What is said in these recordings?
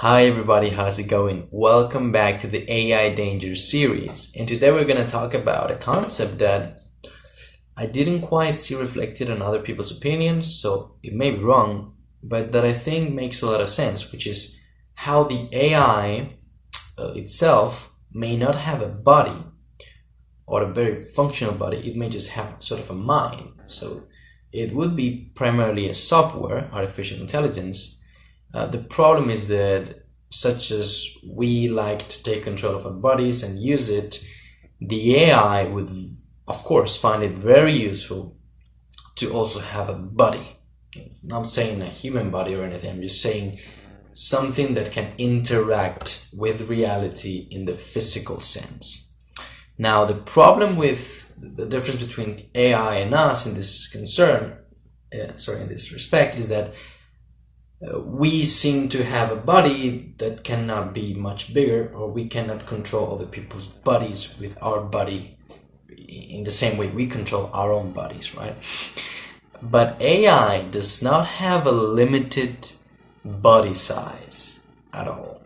Hi everybody, how's it going? Welcome back to the AI Danger series. And today we're going to talk about a concept that I didn't quite see reflected in other people's opinions, so it may be wrong, but that I think makes a lot of sense, which is how the AI itself may not have a body or a very functional body. It may just have sort of a mind. So it would be primarily a software, artificial intelligence. The problem is that, such as we like to take control of our bodies and use it, the AI would, of course, find it very useful to also have a body. I'm not saying a human body or anything, I'm just saying something that can interact with reality in the physical sense. Now, the problem with the difference between AI and us in this in this respect, is that we seem to have a body that cannot be much bigger, or we cannot control other people's bodies with our body in the same way we control our own bodies, right? But AI does not have a limited body size at all.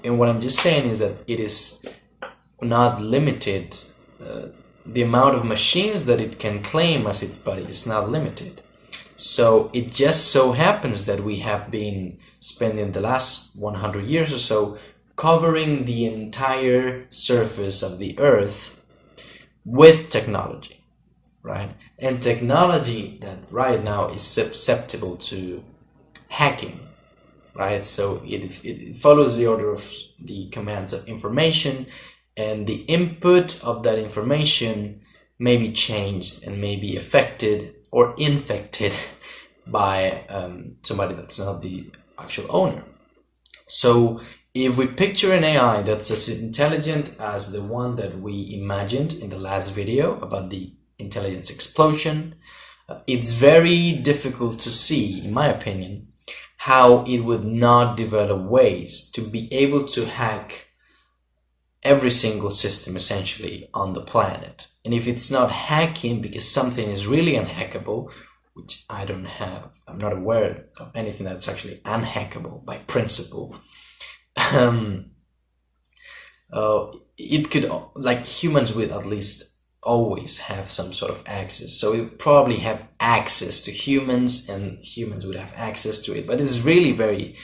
And what I'm just saying is that it is not limited. The amount of machines that it can claim as its body is not limited. So it just so happens that we have been spending the last 100 years or so covering the entire surface of the earth with technology, right? And technology that right now is susceptible to hacking, right? So it follows the order of the commands of information, and the input of that information may be changed and may be affected or infected by somebody that's not the actual owner. So if we picture an AI that's as intelligent as the one that we imagined in the last video about the intelligence explosion, it's very difficult to see, in my opinion, how it would not develop ways to be able to hack every single system essentially on the planet. And if it's not hacking because something is really unhackable, which I'm not aware of anything that's actually unhackable by principle, it could, like, humans would at least always have some sort of access. So it would probably have access to humans, and humans would have access to it. But it's really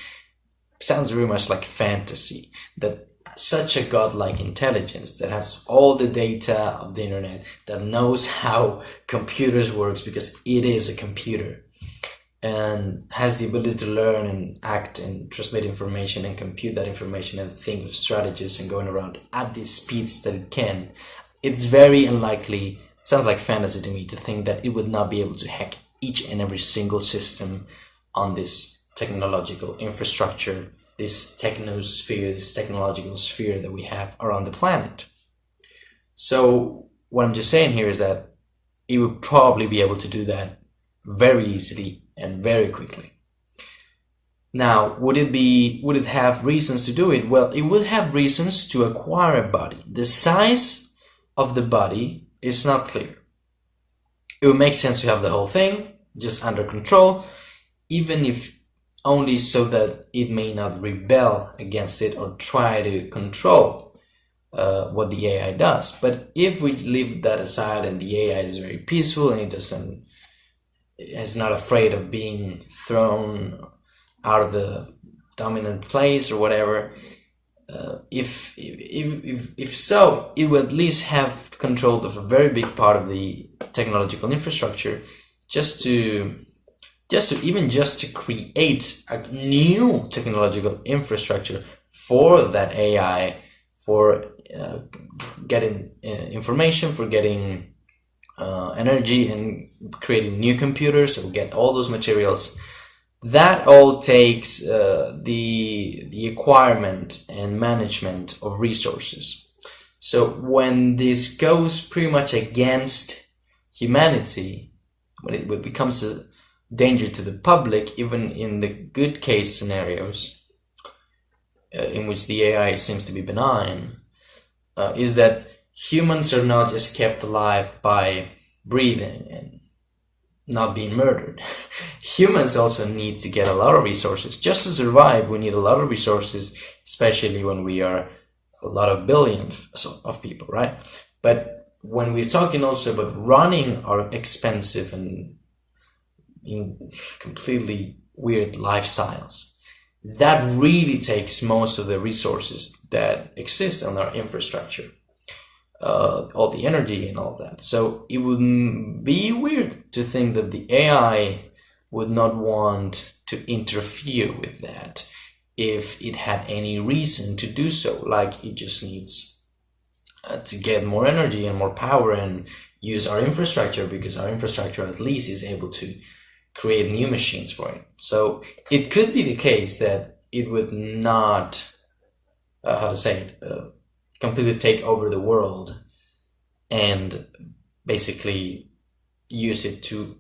sounds very much like fantasy, that such a godlike intelligence that has all the data of the internet, that knows how computers works because it is a computer, and has the ability to learn and act and transmit information and compute that information and think of strategies and going around at the speeds that it can. It's very unlikely, it sounds like fantasy to me, to think that it would not be able to hack each and every single system on this technological infrastructure, this technosphere, this technological sphere that we have around the planet. So what I'm just saying here is that it would probably be able to do that very easily and very quickly. Now, would it have reasons to do it? Well, it would have reasons to acquire a body. The size of the body is not clear. It would make sense to have the whole thing just under control, even if only so that it may not rebel against it or try to control what the AI does. But if we leave that aside and the AI is very peaceful and is not afraid of being thrown out of the dominant place or whatever, if so, it will at least have control of a very big part of the technological infrastructure, just to create a new technological infrastructure for that AI, for getting information, for getting energy, and creating new computers, so get all those materials. That all takes the acquirement and management of resources. So when this goes pretty much against humanity, when it becomes a danger to the public, even in the good case scenarios in which the AI seems to be benign, is that humans are not just kept alive by breathing and not being murdered. Humans also need to get a lot of resources. Just to survive, we need a lot of resources, especially when we are a lot of billions of people, right? But when we're talking also about running our expensive and completely weird lifestyles, that really takes most of the resources that exist on our infrastructure, all the energy and all that. So it would be weird to think that the AI would not want to interfere with that if it had any reason to do so. Like, it just needs to get more energy and more power and use our infrastructure, because our infrastructure at least is able to create new machines for it. So it could be the case that it would not, completely take over the world and basically use it to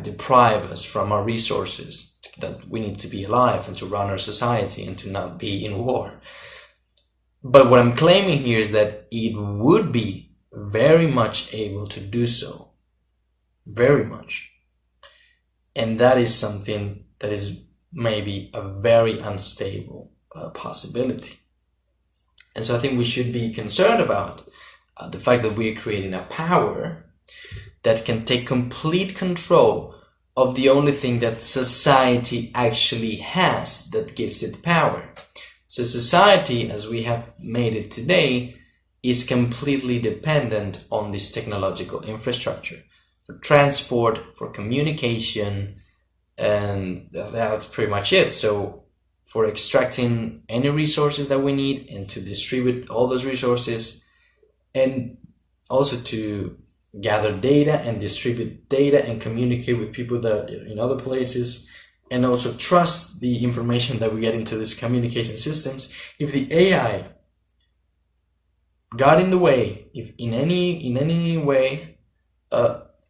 deprive us from our resources that we need to be alive and to run our society and to not be in war. But what I'm claiming here is that it would be very much able to do so. Very much. And that is something that is maybe a very unstable possibility. And so I think we should be concerned about the fact that we're creating a power that can take complete control of the only thing that society actually has that gives it power. So society, as we have made it today, is completely dependent on this technological infrastructure. For transport, for communication, and that's pretty much it. So for extracting any resources that we need and to distribute all those resources, and also to gather data and distribute data and communicate with people that are in other places, and also trust the information that we get into these communication systems. If the AI got in the way, if in any way,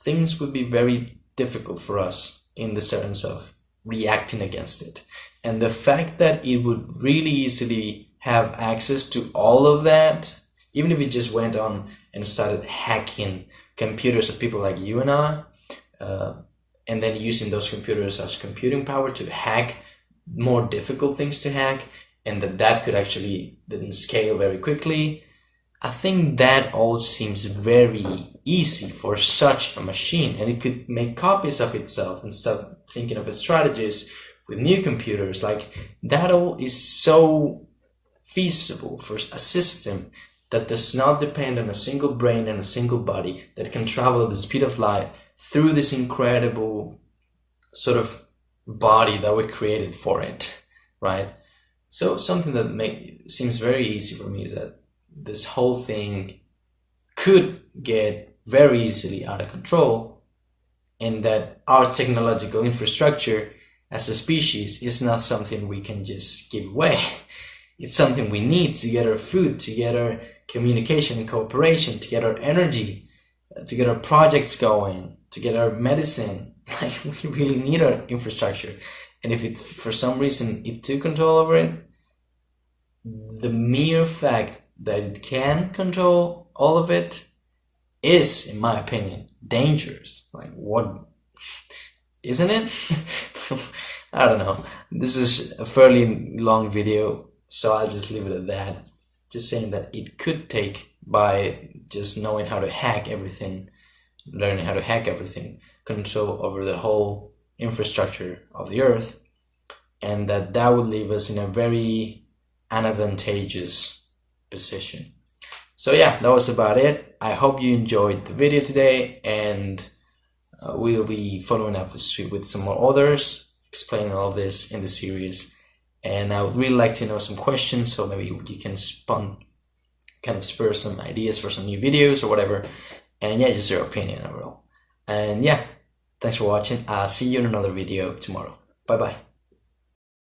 things would be very difficult for us in the sense of reacting against it. And the fact that it would really easily have access to all of that, even if it just went on and started hacking computers of people like you and I, and then using those computers as computing power to hack more difficult things to hack, and that could actually then scale very quickly, I think that all seems very easy for such a machine, and it could make copies of itself and start thinking of its strategies with new computers. Like, that all is so feasible for a system that does not depend on a single brain and a single body, that can travel at the speed of light through this incredible sort of body that we created for it, right? So something that seems very easy for me is that this whole thing could get very easily out of control, and that our technological infrastructure as a species is not something we can just give away. It's something we need to get our food, to get our communication and cooperation, to get our energy, to get our projects going, to get our medicine. Like, we really need our infrastructure. And if it, for some reason, it took control over it, the mere fact that it can control all of it is, in my opinion, dangerous. Like, what, isn't it? I don't know. This is a fairly long video, so I'll just leave it at that. Just saying that it could take, by just knowing how to hack everything, learning how to hack everything, control over the whole infrastructure of the earth, and that would leave us in a very unadvantageous position. So yeah, that was about it. I hope you enjoyed the video today, and we'll be following up with some more others, explaining all this in the series. And I would really like to know some questions, so maybe you can spur some ideas for some new videos or whatever. And yeah, just your opinion overall. And yeah, thanks for watching. I'll see you in another video tomorrow. Bye bye.